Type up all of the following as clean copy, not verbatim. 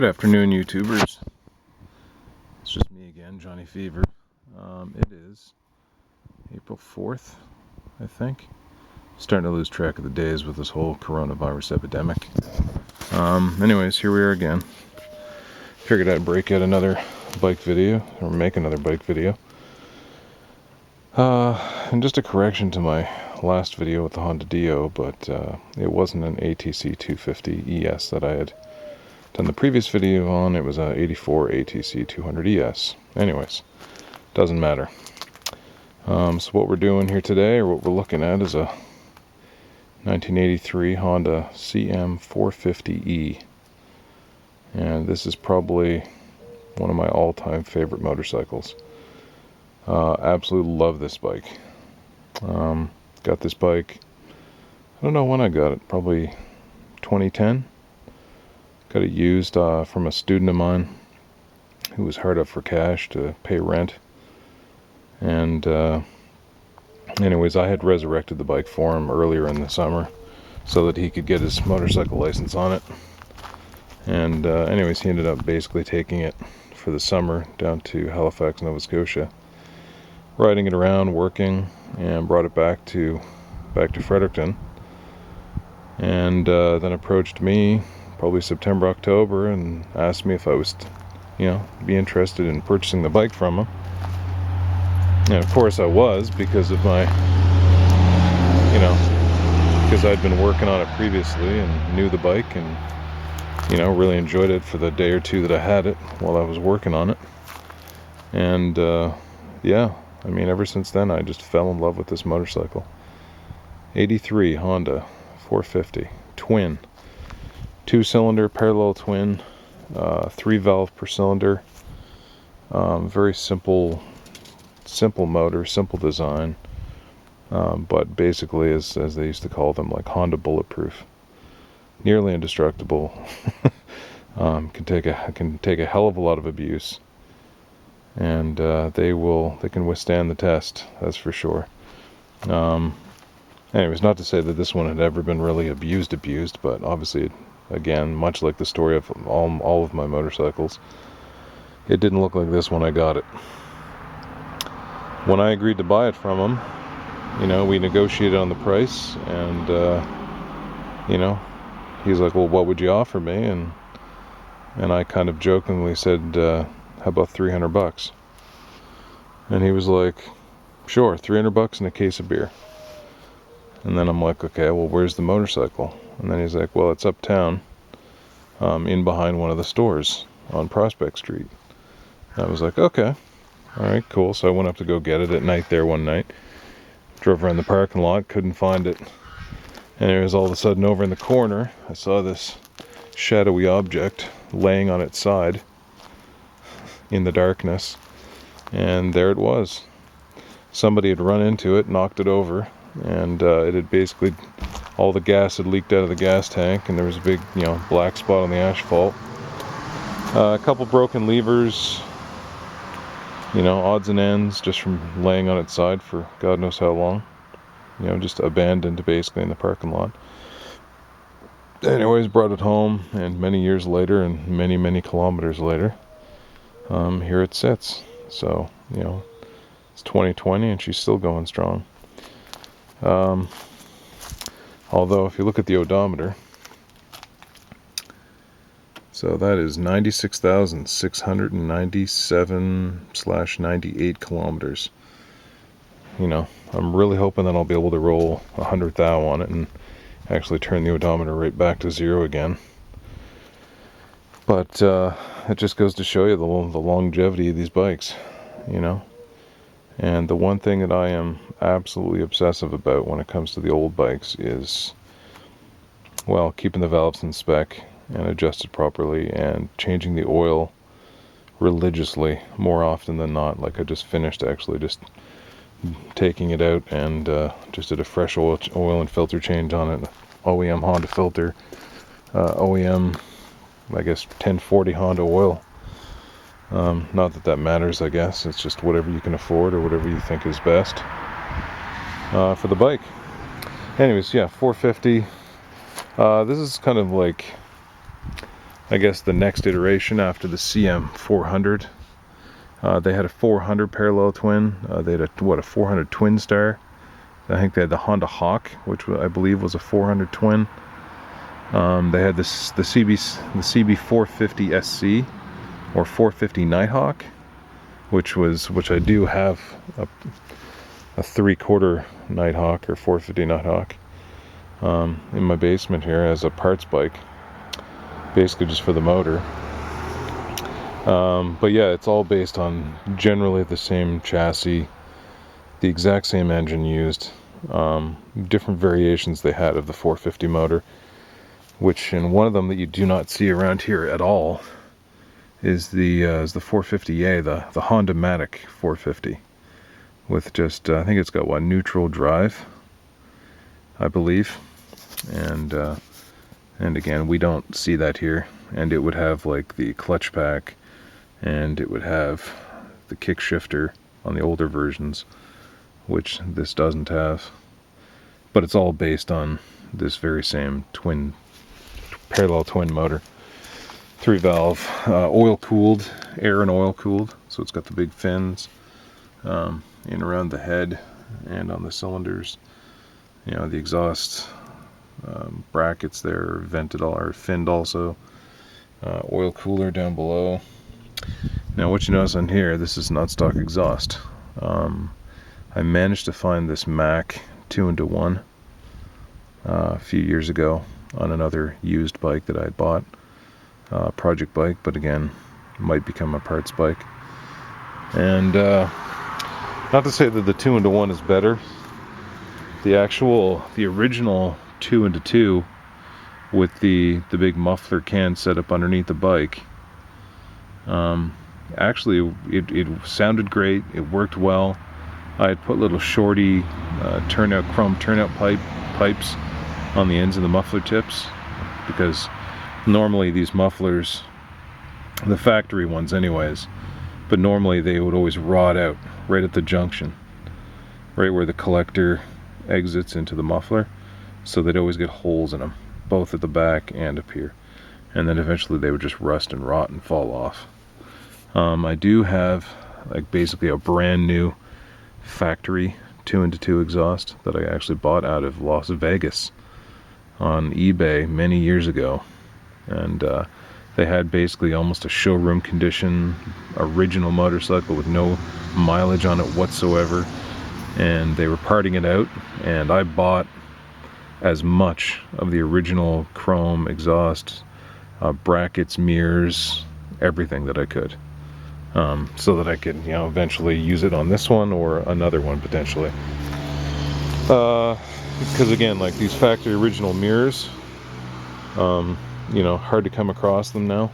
Good afternoon, YouTubers. It's just me again, Johnny Fever. It is April 4th, I think. Starting to lose track of the days with this whole coronavirus epidemic. Anyways, here we are again. Figured I'd break out another bike video, or make another bike video. And just a correction to my last video with the Honda Dio, but it wasn't an ATC 250 ES that I had done the previous video on. It was a 84 ATC 200 ES. Anyways, doesn't matter. So what we're doing here today, or what we're looking at, is a 1983 Honda CM450E. And this is probably one of my all-time favorite motorcycles. Absolutely love this bike. Got this bike, I don't know when I got it, probably 2010. Got it used from a student of mine who was hard up for cash to pay rent. And anyways, I had resurrected the bike for him earlier in the summer so that he could get his motorcycle license on it. And anyways, he ended up basically taking it for the summer down to Halifax, Nova Scotia, riding it around, working, and brought it back to Fredericton. And then approached me probably September, October, and asked me if I was, be interested in purchasing the bike from him. And of course I was, because of my, because I'd been working on it previously and knew the bike and, really enjoyed it for the day or two that I had it while I was working on it. And yeah, ever since then I just fell in love with this motorcycle. 83 Honda 450 twin. 2-cylinder parallel twin, 3 valve per cylinder. Very simple motor, simple design, but basically, as they used to call them, like Honda bulletproof, nearly indestructible. Can take a hell of a lot of abuse, and they can withstand the test. That's for sure. Anyways, not to say that this one had ever been really abused, but obviously, again, much like the story of all of my motorcycles, it didn't look like this when I got it. When I agreed to buy it from him, we negotiated on the price, and he's like, well, what would you offer me? And I kind of jokingly said, how about $300? And he was like, sure, $300 and a case of beer. And then I'm like, okay, well, where's the motorcycle? And then he's like, well, it's uptown, in behind one of the stores on Prospect Street. And I was like, okay, all right, cool. So I went up to go get it at night there one night. Drove around the parking lot, couldn't find it. And it was all of a sudden over in the corner, I saw this shadowy object laying on its side in the darkness. And there it was. Somebody had run into it, knocked it over, and it had basically, all the gas had leaked out of the gas tank, and there was a big, black spot on the asphalt. A couple broken levers, odds and ends, just from laying on its side for God knows how long. Just abandoned basically in the parking lot. Anyways, brought it home, and many years later, and many, many kilometers later, here it sits. So, it's 2020, and she's still going strong. Although if you look at the odometer, so that is 96,697/98 kilometers. I'm really hoping that I'll be able to roll 100 thou on it and actually turn the odometer right back to zero again. But it just goes to show you the longevity of these bikes, And the one thing that I am absolutely obsessive about when it comes to the old bikes is, well, keeping the valves in spec and adjusted properly, and changing the oil religiously more often than not. Like I just finished actually just taking it out and just did a fresh oil and filter change on it. OEM Honda filter, OEM, I guess 1040 Honda oil. Not that matters, I guess. It's just whatever you can afford or whatever you think is best for the bike. Anyways, yeah, 450. This is kind of like I guess the next iteration after the CM400. They had a 400 parallel twin. They had a 400 twin star. I think they had the Honda Hawk, which I believe was a 400 twin. They had the CB450 SC or 450 Nighthawk, which I do have a 3/4 Nighthawk or 450 Nighthawk in my basement here as a parts bike, basically just for the motor. But yeah, it's all based on generally the same chassis, the exact same engine used, different variations they had of the 450 motor, which in one of them that you do not see around here at all is the 450A, the Honda Matic 450, with just I think it's got what, neutral drive, I believe, and again we don't see that here. And it would have like the clutch pack, and it would have the kick shifter on the older versions, which this doesn't have. But it's all based on this very same parallel twin motor. 3-valve, oil cooled, air and oil cooled. So it's got the big fins in around the head and on the cylinders. You know, the exhaust brackets there are vented or finned also. Oil cooler down below. Now what you notice on here, this is not stock exhaust. I managed to find this Mac 2-in-1 a few years ago on another used bike that I had bought, project bike, but again might become a parts bike. And not to say that the 2-in-1 is better. The original 2-in-2 with the big muffler can set up underneath the bike, actually it sounded great, it worked well. I had put little shorty chrome turnout pipes on the ends of the muffler tips, because normally these mufflers, the factory ones anyways, but normally they would always rot out right at the junction, right where the collector exits into the muffler, so they'd always get holes in them, both at the back and up here, and then eventually they would just rust and rot and fall off. I do have like basically a brand new factory 2-in-2 exhaust that I actually bought out of Las Vegas on eBay many years ago, and they had basically almost a showroom condition original motorcycle with no mileage on it whatsoever, and they were parting it out, and I bought as much of the original chrome exhaust, brackets, mirrors, everything that I could, so that I could, you know, eventually use it on this one or another one potentially. Because again, like these factory original mirrors, you know, hard to come across them now.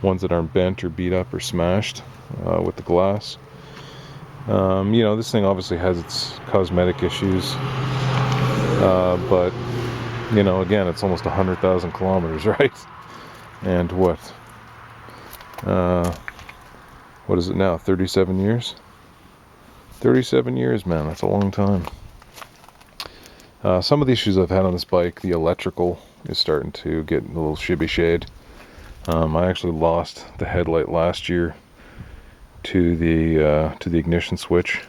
Ones that aren't bent or beat up or smashed with the glass. You know, this thing obviously has its cosmetic issues, but you know, again, it's almost 100,000 kilometers, right? And what is it now? 37 years? 37 years, man, that's a long time. Some of the issues I've had on this bike, the electrical is starting to get a little shibby shade. I actually lost the headlight last year to the ignition switch.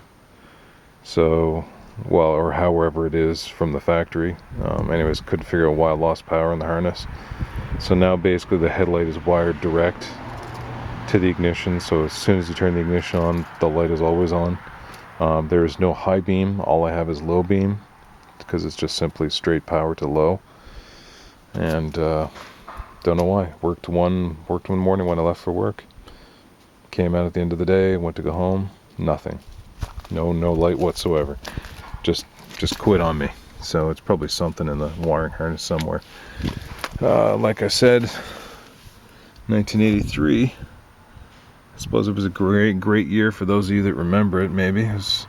So, well, or however it is from the factory. Anyways, couldn't figure out why I lost power in the harness. So now basically the headlight is wired direct to the ignition. So as soon as you turn the ignition on, the light is always on. There is no high beam. All I have is low beam, because it's just simply straight power to low. And don't know why. Worked one morning when I left for work. Came out at the end of the day, went to go home, nothing. No light whatsoever. Just quit on me. So it's probably something in the wiring harness somewhere. Like I said, 1983. I suppose it was a great year for those of you that remember it. Maybe it was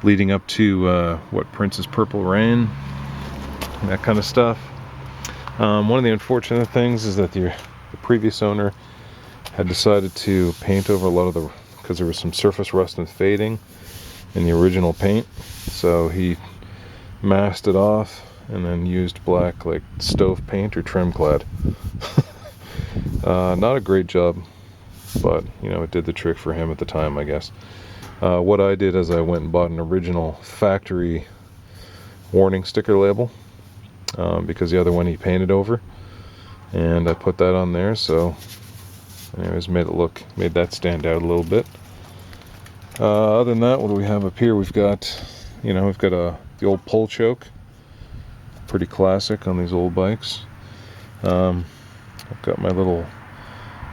leading up to Prince's Purple Rain, that kind of stuff. One of the unfortunate things is that the previous owner had decided to paint over a lot of because there was some surface rust and fading in the original paint, so he masked it off and then used black like stove paint or trim clad. Not a great job, but you know, it did the trick for him at the time, I guess. What I did is I went and bought an original factory warning sticker label, because the other one he painted over, and I put that on there. So anyways, made that stand out a little bit. Other than that, what do we have up here? We've got the old pull choke, pretty classic on these old bikes. I've got my little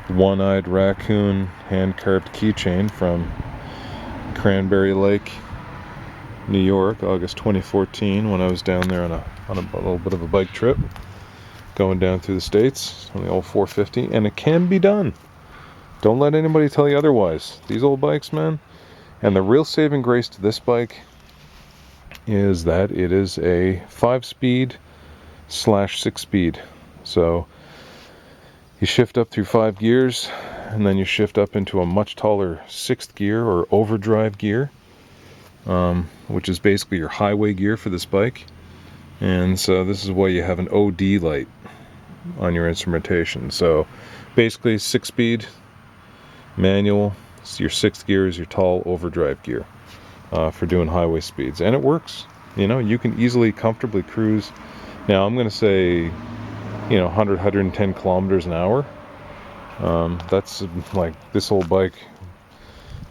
one-eyed raccoon hand-carved keychain from Cranberry Lake, New York, August 2014, when I was down there on a little bit of a bike trip, going down through the States on the old 450, and it can be done. Don't let anybody tell you otherwise. These old bikes, man. And the real saving grace to this bike is that it is a 5-speed / 6-speed. So you shift up through 5 gears, and then you shift up into a much taller 6th gear or overdrive gear, which is basically your highway gear for this bike. And so this is why you have an OD light on your instrumentation. So basically 6-speed manual. Your 6th gear is your tall overdrive gear for doing highway speeds, and it works. You know, you can easily, comfortably cruise. Now I'm going to say, 100, 110 kilometers an hour. That's like, this old bike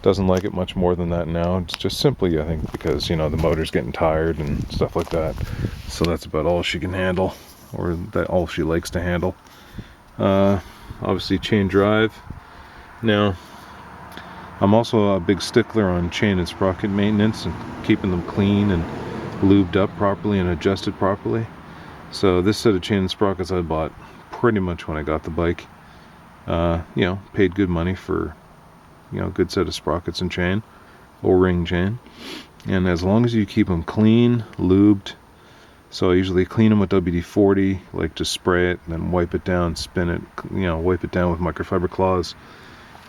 doesn't like it much more than that now. It's just simply, I think, because the motor's getting tired and stuff like that. So that's about all she can handle, or that all she likes to handle. Obviously chain drive. Now I'm also a big stickler on chain and sprocket maintenance and keeping them clean and lubed up properly and adjusted properly. So this set of chain and sprockets I bought pretty much when I got the bike. Paid good money for good set of sprockets and chain, O-ring chain. And as long as you keep them clean, lubed, so I usually clean them with WD-40, like just spray it and then wipe it down, spin it, wipe it down with microfiber cloths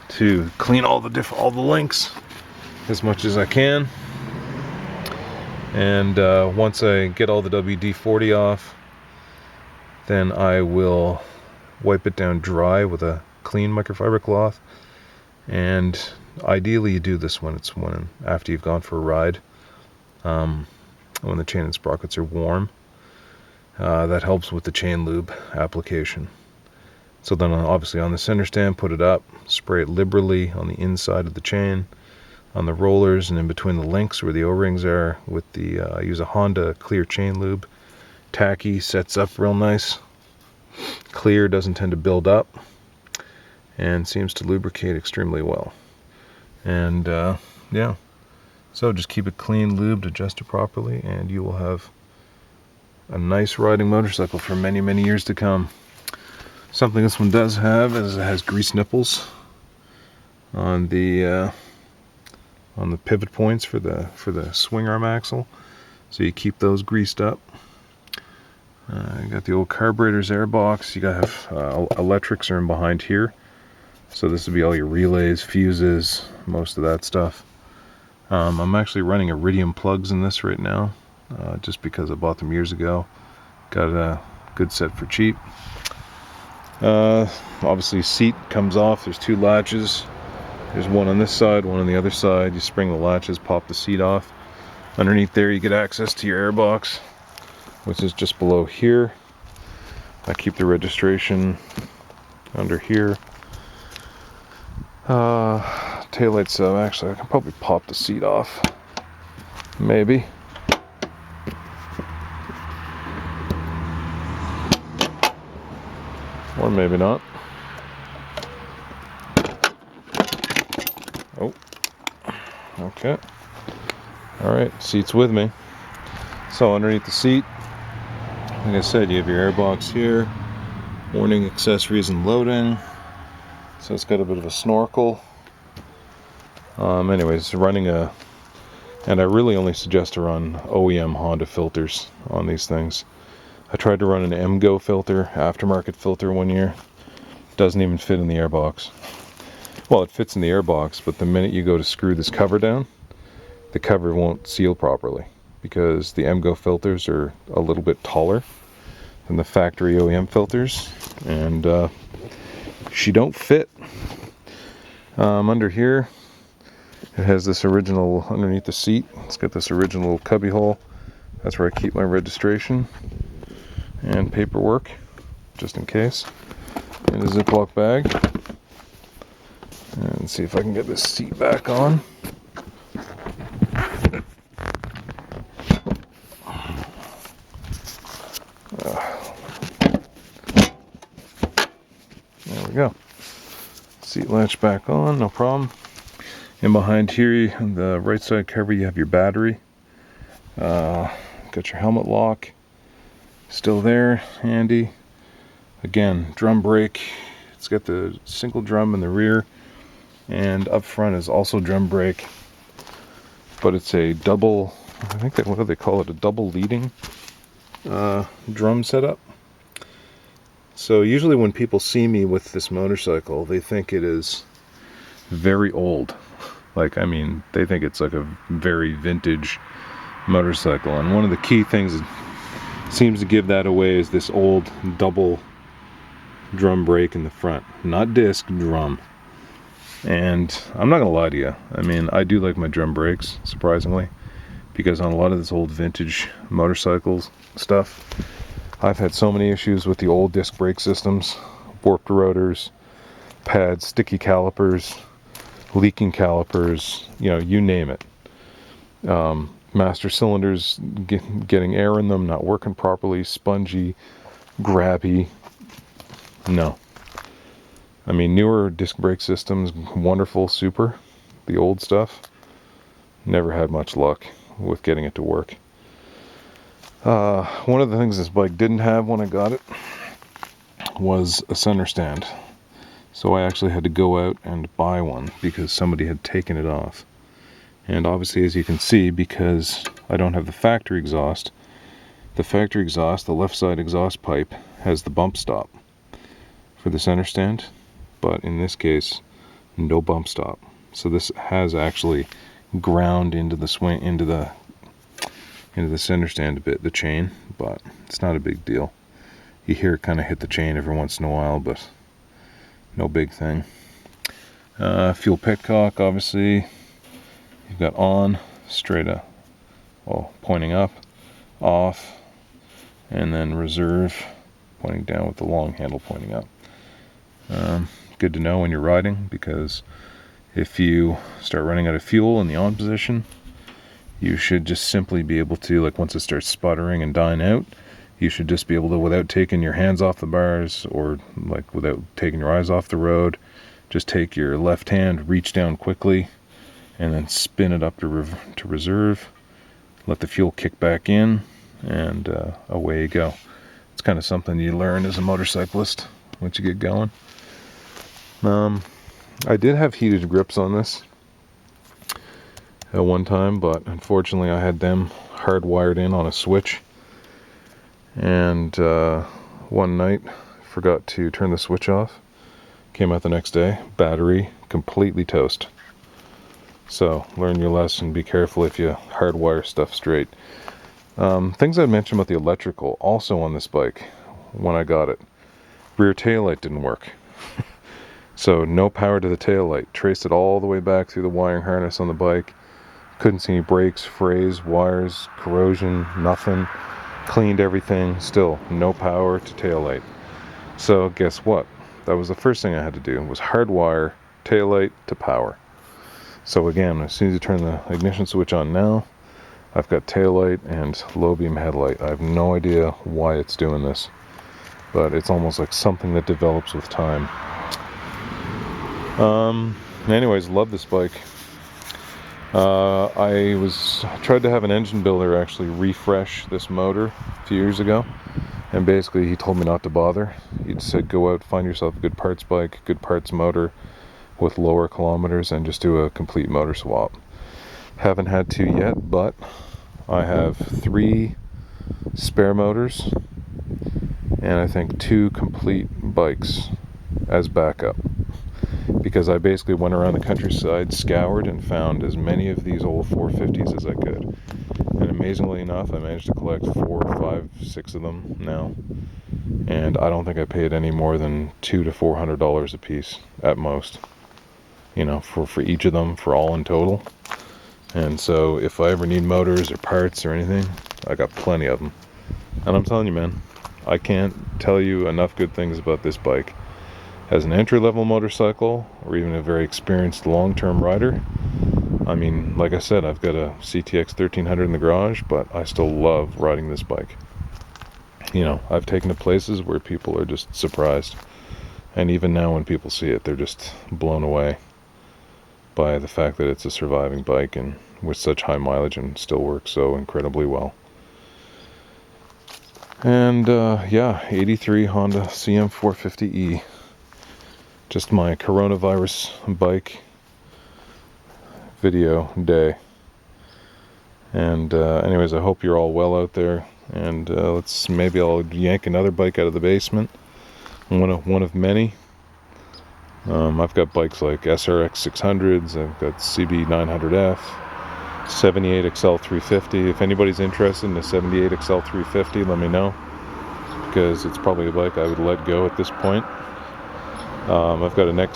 to clean all the links as much as I can. And once I get all the WD-40 off, then I will wipe it down dry with a clean microfiber cloth. And ideally you do this when after you've gone for a ride, when the chain and sprockets are warm. That helps with the chain lube application. So then obviously on the center stand, put it up, spray it liberally on the inside of the chain, on the rollers, and in between the links where the O-rings are, with the I use a Honda clear chain lube. Tacky, sets up real nice. Clear, doesn't tend to build up, and seems to lubricate extremely well. And yeah, so just keep it clean, lubed, adjust it properly, and you will have a nice riding motorcycle for many, many years to come. Something this one does have is it has grease nipples on the pivot points for the swing arm axle, so you keep those greased up. You got the old carburetor's air box. You got to have electrics are in behind here, so this would be all your relays, fuses, most of that stuff. I'm actually running iridium plugs in this right now, just because I bought them years ago. Got a good set for cheap. Obviously seat comes off. There's 2 latches. There's one on this side, one on the other side. You spring the latches, pop the seat off. Underneath there you get access to your air box, which is just below here. I keep the registration under here. Taillights, actually I can probably pop the seat off, maybe. Or maybe not. Oh, okay. All right, seat's with me. So underneath the seat, like I said, you have your airbox here, warning, accessories, and loading. So it's got a bit of a snorkel. Anyways, running and I really only suggest to run OEM Honda filters on these things. I tried to run an MGO filter, aftermarket filter, one year. Doesn't even fit in the airbox. Well, it fits in the airbox, but the minute you go to screw this cover down, the cover won't seal properly, because the MGO filters are a little bit taller than the factory OEM filters, and she don't fit. Under here, it has this original, underneath the seat, it's got this original cubby hole. That's where I keep my registration and paperwork, just in case. And a Ziploc bag. And see if I can get this seat back on. There we go. Seat latch back on, no problem. And behind here, on the right side cover, you have your battery. Got your helmet lock. Still there, handy. Again, drum brake. It's got the single drum in the rear. And up front is also drum brake. But it's a double, I think that, what do they call it? A double leading drum setup. So usually when people see me with this motorcycle, they think it is very old. Like, I mean, they think it's like a very vintage motorcycle. And one of the key things that seems to give that away is this old double drum brake in the front. Not disc, drum. And I'm not gonna lie to you, I mean, I do like my drum brakes, surprisingly, because on a lot of this old vintage motorcycles stuff, I've had so many issues with the old disc brake systems, warped rotors, pads, sticky calipers, leaking calipers, you know, you name it. Master cylinders getting air in them, not working properly, spongy, grabby. No. I mean, newer disc brake systems, wonderful, super. The old stuff, never had much luck with getting it to work. One of the things this bike didn't have when I got it was a center stand. So I actually had to go out and buy one because somebody had taken it off. And obviously, as you can see, because I don't have the factory exhaust, the left side exhaust pipe has the bump stop for the center stand. But in this case, no bump stop. So this has actually ground into the swing, into the center stand a bit, the chain, but it's not a big deal. You hear it kind of hit the chain every once in a while, but no big thing. Fuel petcock, obviously, you've got on, straight up, well, pointing up, off, and then reserve, pointing down with the long handle pointing up. Good to know when you're riding, because if you start running out of fuel in the on position, you should just simply be able to, like, once it starts sputtering and dying out, you should just be able to, without taking your hands off the bars or like without taking your eyes off the road, just take your left hand, reach down quickly, and then spin it up to reserve, let the fuel kick back in, and away you go. It's kind of something you learn as a motorcyclist once you get going. I did have heated grips on this at one time, but unfortunately I had them hardwired in on a switch, and one night forgot to turn the switch off. Came out the next day, battery completely toast. So learn your lesson, be careful if you hardwire stuff straight. Things I mentioned about the electrical also on this bike when I got it. Rear taillight didn't work. So no power to the taillight. Traced it all the way back through the wiring harness on the bike. Couldn't see any brakes, frays, wires, corrosion, nothing. Cleaned everything, still no power to taillight. So guess what? That was the first thing I had to do, was hardwire taillight to power. So again, as soon as you turn the ignition switch on now, I've got taillight and low beam headlight. I have no idea why it's doing this, but it's almost like something that develops with time. Anyways, love this bike. I tried to have an engine builder actually refresh this motor a few years ago, and basically he told me not to bother. He just said go out, find yourself a good parts bike, good parts motor with lower kilometers, and just do a complete motor swap. Haven't had to yet, but I have 3 spare motors and I think 2 complete bikes as backup, because I basically went around the countryside, scoured, and found as many of these old 450s as I could. And amazingly enough, I managed to collect 4, 5, 6 of them now. and I don't think I paid any more than $200 to $400 a piece at most, you know, for each of them, for all in total. And so if I ever need motors or parts or anything, I got plenty of them. And I'm telling you, man, I can't tell you enough good things about this bike. As an entry-level motorcycle, or even a very experienced long-term rider, I mean, like I said, I've got a CTX 1300 in the garage, but I still love riding this bike. You know, I've taken it places where people are just surprised. And even now when people see it, they're just blown away by the fact that it's a surviving bike and with such high mileage and still works so incredibly well. And yeah, 83 Honda CM450E. Just my coronavirus bike video day. And anyways, I hope you're all well out there. And maybe I'll yank another bike out of the basement. One of many. I've got bikes like SRX 600s, I've got CB 900F, 78 XL 350. If anybody's interested in a 78 XL 350, let me know, because it's probably a bike I would let go at this point. I've got an 82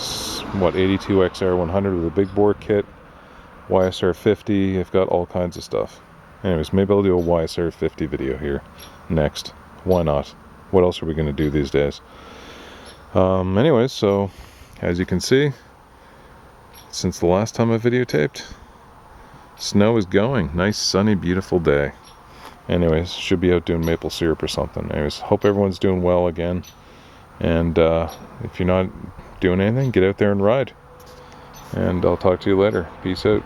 XR 100 with a big bore kit, YSR 50. I've got all kinds of stuff. Anyways, maybe I'll do a YSR 50 video here next. Why not? What else are we going to do these days? Anyways, so as you can see, since the last time I videotaped, snow is going. Nice, sunny, beautiful day. Anyways, should be out doing maple syrup or something. Anyways, hope everyone's doing well again. And if you're not doing anything, get out there and ride. And I'll talk to you later. Peace out.